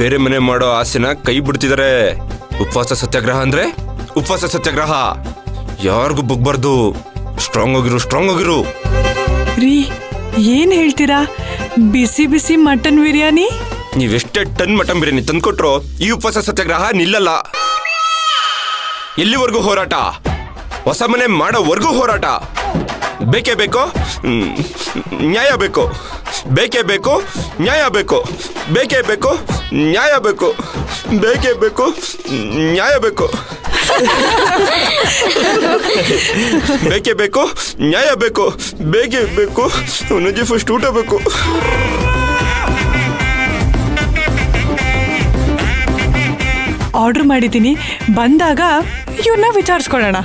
ಬೇರೆ ಮನೆ ಮಾಡೋ ಆಸೆನ ಕೈ ಬಿಡ್ತಿದ್ದಾರೆ. ಉಪವಾಸ ಸತ್ಯಾಗ್ರಹ ಅಂದ್ರೆ ಉಪವಾಸ ಸತ್ಯಾಗ್ರಹ. ಯಾರಿಗೂ ಬಗ್ಬಾರ್ದು. ಸ್ಟ್ರಾಂಗ್ ಆಗಿರು. ರೀ ಏನ್ ಹೇಳ್ತೀರಾ? ಬಿಸಿ ಬಿಸಿ ಮಟನ್ ಬಿರಿಯಾನಿ. ನೀವೆಷ್ಟೇ ಟನ್ ಮಟನ್ ಬಿರಿಯಾನಿ ತಂದ್ಕೊಟ್ರು ಈ ಉಪವಾಸ ಸತ್ಯಾಗ್ರಹ ನಿಲ್ಲಲ್ಲ. ಎಲ್ಲಿವರೆಗೂ ಹೋರಾಟ? ಹೊಸ ಮನೆ ಮಾಡೋವರೆಗೂ ಹೋರಾಟ. ಬೇಕೇ ಬೇಕು, ನ್ಯಾಯ ಬೇಕು. ಬೇಕೇ ಬೇಕು, ನ್ಯಾಯ ಬೇಕು. ಬೇಕೇ ಬೇಕು, ನ್ಯಾಯ ಬೇಕು. ಬೇಕೇ ಬೇಕು, ನ್ಯಾಯ ಬೇಕು. ಬೇಕೇ ಬೇಕು, ನ್ಯಾಯ ಬೇಕು. ಬೇಕೇ ಬೇಕು, ನನಗೆ ಫಸ್ಟ್ ಊಟ ಬೇಕು. ಆರ್ಡರ್ ಮಾಡಿದ್ದೀನಿ, ಬಂದಾಗ ಇವನ್ನ ವಿಚಾರಿಸ್ಕೊಳ್ಳೋಣ.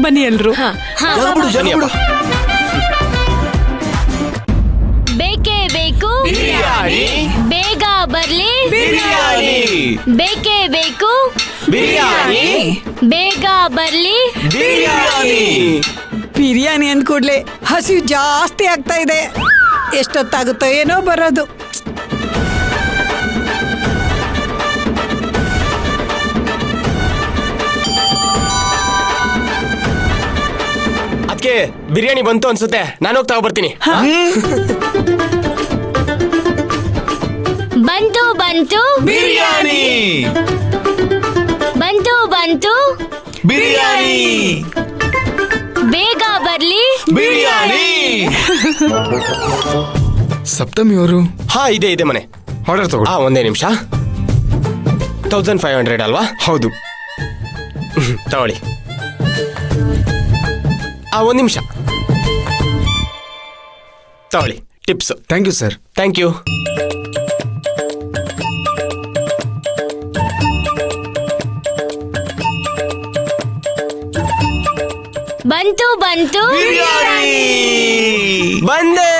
ಬನ್ನಿ ಎಲ್ರು. ಬೇಕೇ ಬೇಕು ಬಿರಿಯಾನಿ. ಬೇಗ ಬರ್ಲಿ ಬಿರಿಯಾನಿ. ಬೇಕೇ ಬೇಕು ಬಿರಿಯಾನಿ. ಬೇಗ ಬರ್ಲಿ ಬಿರಿಯಾನಿ. ಬಿರಿಯಾನಿ ಅಂದ ಕೂಡ್ಲೆ ಹಸಿವು ಜಾಸ್ತಿ ಆಗ್ತಾ ಇದೆ. ಎಷ್ಟೊತ್ತಾಗುತ್ತೋ ಏನೋ ಬರೋದು. ಅದಕ್ಕೆ ಬಿರಿಯಾನಿ ಬಂತು ಅನ್ಸುತ್ತೆ. ನಾನು ಹೋಗಿ ತಗೊಬರ್ತೀನಿ. ಬಂತು ಬಿರಿಯಾನಿ. ಬಂತು ಬಿರಿಯಾನಿ. ಬೇಗ ಬರ್ಲಿ ಬಿರಿಯಾನಿ. ಸಪ್ತಮಿ ಅವರು ಹಾ ಇದೆ ಮನೆ. ಆರ್ಡರ್ ತಗೊಳ್ಳಿ. ಒಂದೇ ನಿಮಿಷ. 1500 ಅಲ್ವಾ? ಹೌದು. ತಗೊಳ್ಳಿ. ಒಂದ್ ನಿಮಿಷ ತಗೊಳ್ಳಿ. Tips. Thank you sir. Thank you. ಬಂತು ಬಿರಿಯಾನಿ ಬಂದೆ.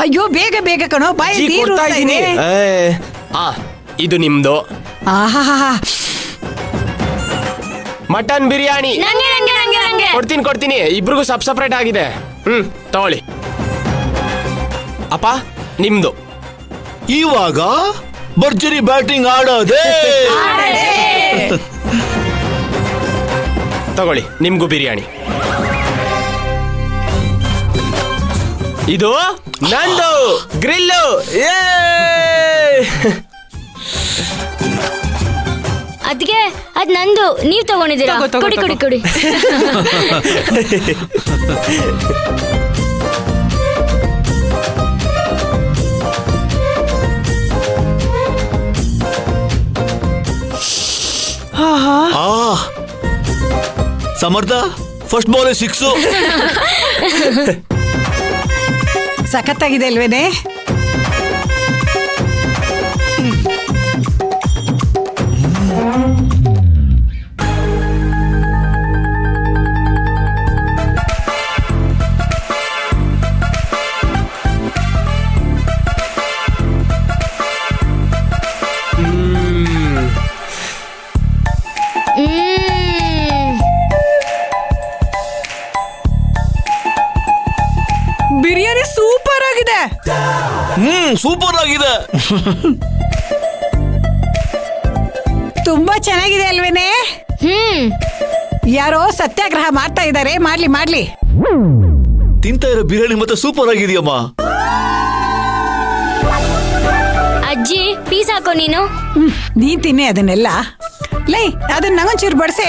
ಅಯ್ಯೋ ಬೇಗ ಬೇಗ ಕಣೋ, ಬಾಯಿ ನೀರು ಕೊಡ್ತಾ ಹೋಗ್ತಾ ಇದೀನಿ. ಇದೆ. ಇದು ನಿಮ್ದು ಆಹಾಹಾ. ಮಟನ್ ಬಿರಿಯಾನಿ. ನಂಗೆ ಕೊಡ್ತೀನಿ. ಇಬ್ರಿಗೂ ಸಪ್ರೇಟ್ ಆಗಿದೆ. ತಗೊಳ್ಳಿ. ಅಪ್ಪ ನಿಮ್ದು. ಇವಾಗ ಭರ್ಜರಿ ಬ್ಯಾಟಿಂಗ್ ಆಡೋದೇ. ತಗೊಳ್ಳಿ ನಿಮ್ಗೂ ಬಿರಿಯಾನಿ. ಇದು ನಂದು ಗ್ರಿಲ್ಲು. ಅದ್ಗೆ ಅದ್ ನಂದು, ನೀವ್ ತಗೊಂಡಿದ್ದೀರಾ? ಕೊಡಿ. ಸಮರ್ಥ ಫಸ್ಟ್ ಬಾಲ್ 6. ಸಖತ್ತಾಗಿದೆ ಅಲ್ವೇನೆ? ಬಿರಿಯಾನಿ ಸೂಪರ್ ಆಗಿದೆ. ಸೂಪರ್ ಆಗಿದೆ. ತುಂಬಾ ಚೆನ್ನಾಗಿದೆ ಅಲ್ವೇನೆ? ಯಾರೋ ಸತ್ಯಾಗ್ರಹ ಮಾಡ್ತಾ ಇದ್ದಾರೆ. ಮಾಡ್ಲಿ. ತಿಂತ ಇರೋ ಬಿರಿಯಾನಿ ಮತ್ತೆ ಸೂಪರ್ ಆಗಿದೆಯಮ್ಮ. ಅಜ್ಜಿ ಪೀಸ್ ಹಾಕೋ ನೀನು. ನೀನ್ ತಿನ್ನಿ ಅದನ್ನೆಲ್ಲ. ಲೈ ಅದನ್ನ ನಂಗೊಂಚೂರು ಬಡ್ಸೆ.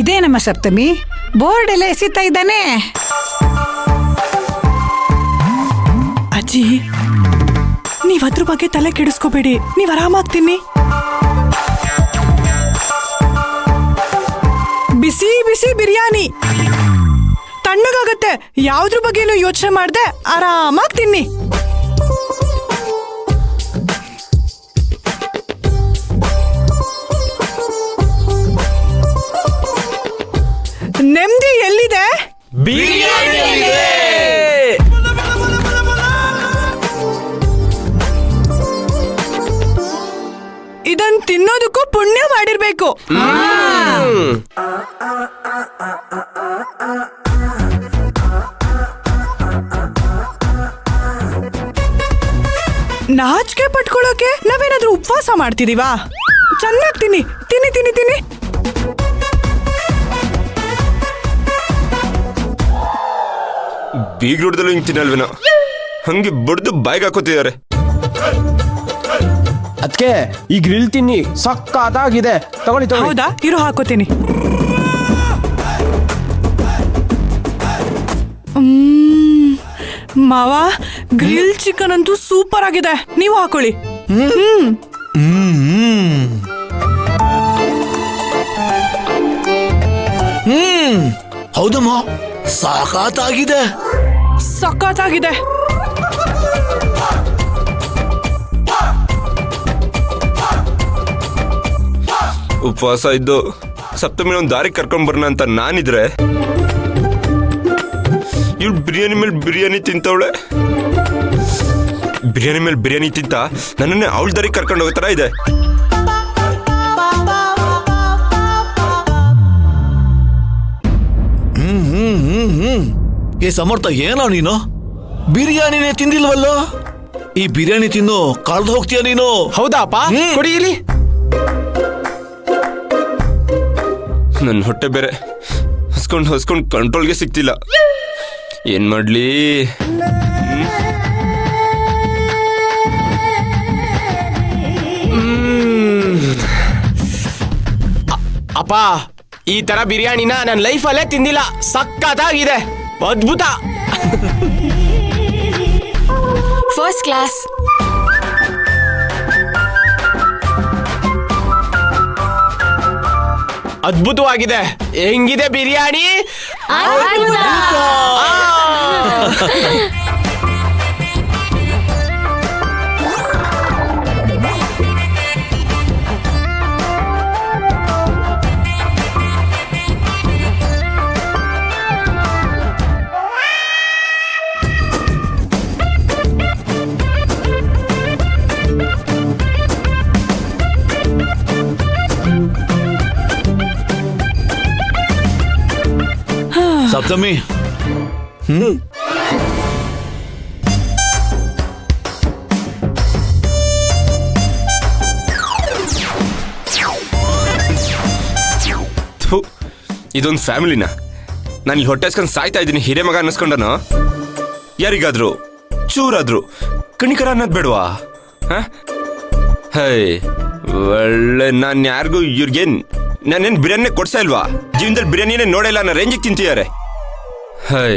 ಇದೇ ನಮ್ಮ ಸಪ್ತಮಿ. ಬೋರ್ಡ್ ಎಲ್ಲ ಎಸಿತಾ ಇದ್ದಾನೆ. ಅಜ್ಜಿ ನೀವ್ ಅದ್ರ ಬಗ್ಗೆ ತಲೆ ಕೆಡಿಸ್ಕೋಬೇಡಿ. ನೀವ್ ಆರಾಮಾಗಿ ತಿನ್ನಿ. ಬಿಸಿ ಬಿಸಿ ಬಿರಿಯಾನಿ. ಸಾಕಾಗತ್ತೆ. ಯಾವ್ದ್ರ ಬಗ್ಗೆನೂ ಯೋಚನೆ ಮಾಡ್ದೆ ಆರಾಮಾಗಿ ತಿನ್ನಿ. ನೆಮ್ಮದಿ ಎಲ್ಲಿದೆ? ಇದನ್ ತಿನ್ನೋದಕ್ಕೂ ಪುಣ್ಯ ಮಾಡಿರ್ಬೇಕು. ನಾಚಿಕೆ ಪಟ್ಕೊಳ್ಳೋಕೆ ನಾವೇನಾದ್ರೂ ಉಪವಾಸ ಮಾಡ್ತಿದೀವಾ? ಚೆನ್ನಾಗಿ ತಿನ್ನಿ ತಿನ್ನಿ ತಿನ್ನಿ ತಿನ್ನಿ. ಬೀಗ್ರೂಟದಲ್ಲೂ ಹಿಂಗ್ ತಿನ್ನಲ್ವೇನೋ, ಹಂಗೆ ಬಡ್ದು ಬಾಯ್ಗೆ ಹಾಕೋತಿದ್ದಾರೆ. ಅದಕ್ಕೆ ಈ ಗ್ರಿಲ್ ತಿನ್ನಿ, ಸಕ್ಕತ್ತಾಗಿದೆ. ತಗೊಳ್ಳಿ ತಗೊಳ್ಳಿ. ಹೌದಾ, ಇರು ಹಾಕೋತೀನಿ. ಮಾವ, ಗ್ರಿಲ್ ಚಿಕನ್ ಅಂತೂ ಸೂಪರ್ ಆಗಿದೆ. ನೀವು ಹಾಕೊಳ್ಳಿ. ಹೌದಮ್ಮ, ಸಾಕಾತಾಗಿದೆ. ಸಖತ್ತಾಗಿದೆ. ಉಪವಾಸ ಇದ್ದು ಸಪ್ತಮಿ ಒಂದು ದಾರಿ ಕರ್ಕೊಂಡ್ ಬರೋಣ ಅಂತ ನಾನಿದ್ರೆ ಇವ್ಳು ಬಿರಿಯಾನಿ ಮೇಲೆ ಬಿರಿಯಾನಿ ತಿಂತವಳೆ. ಬಿರಿಯಾನಿ ಮೇಲೆ ಬಿರಿಯಾನಿ ತಿಂತ ನನ್ನನ್ನೇ ಅವಳ ದಾರಿ ಕರ್ಕೊಂಡು ಹೋಗೋ ಥರ ಇದೆ. ಏ ಸಮರ್ಥ, ಏನೋ ನೀನು ಬಿರಿಯಾನಿನೇ ತಿಂದಿಲ್ವಲ್ಲೋ? ಈ ಬಿರಿಯಾನಿ ತಿನ್ನು ಕಳ್ದು ಹೋಗ್ತೀಯ ನೀನು. ಹೌದಾಪ? ಕೊಡಿ ಇಲ್ಲಿ. ನನ್ನ ಹೊಟ್ಟೆ ಬೇರೆ ಹಸ್ಕೊಂಡು ಕಂಟ್ರೋಲ್ಗೆ ಸಿಗ್ತಿಲ್ಲ. ಏನ್ ಮಾಡ್ಲಿ? ಅಪ್ಪ, ಈ ತರ ಬಿರಿಯಾನಿನ ನನ್ನ ಲೈಫಲ್ಲೇ ತಿಂದಿಲ್ಲ. ಸಕ್ಕತ್ತಾಗಿದೆ, ಅದ್ಭುತ. First class. ಅದ್ಭುತವಾಗಿದೆ. ಹೆಂಗಿದೆ ಬಿರಿಯಾನಿ? ಸಪ್ತಮಿ, ಇದೊಂದು ಫ್ಯಾಮಿಲಿನ ನಾನು ಇಲ್ಲಿ ಹೊಟ್ಟೆ ಹಸ್ಕೊಂಡು ಸಾಯ್ತಾ ಇದ್ದೀನಿ. ಹಿರೇ ಮಗ ಅನ್ನಿಸ್ಕೊಂಡನು. ಯಾರಿಗಾದ್ರು ಚೂರಾದ್ರು ಕಣಿಕರ ಅನ್ನೋದು ಬೇಡವಾ? ಹೈ, ಒಳ್ಳೆ ನಾನು ಯಾರಿಗೂ ಇವ್ರಿಗೇನ್ ನಾನೇನು ಬಿರಿಯಾನಿ ಕೊಡ್ಸಾ ಇಲ್ವಾ? ಜೀವನದಲ್ಲಿ ಬಿರಿಯಾನಿನೇ ನೋಡಿಲ್ಲ ಅನ್ನೋ ರೇಂಜಿಗೆ ತಿಂತಿದ್ದಾರೆ. ಹೈ,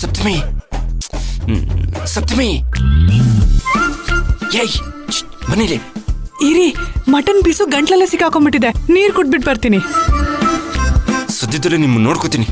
ಸಪ್ತಮಿ, ಸಪ್ತಮಿ, ಏಯ್ ಬನ್ನಿರಿ. ಇರಿ, ಮಟನ್ ಪೀಸು ಗಂಟ್ಲಲ್ಲೇ ಸಿಕ್ಕಾಕೊಂಡ್ಬಿಟ್ಟಿದೆ. ನೀರ್ ಕುಟ್ಬಿಟ್ಟು ಬರ್ತೀನಿ. ಸದ್ಯದಲ್ಲೇ ನಿಮ್ಮ ನೋಡ್ಕೋತೀನಿ.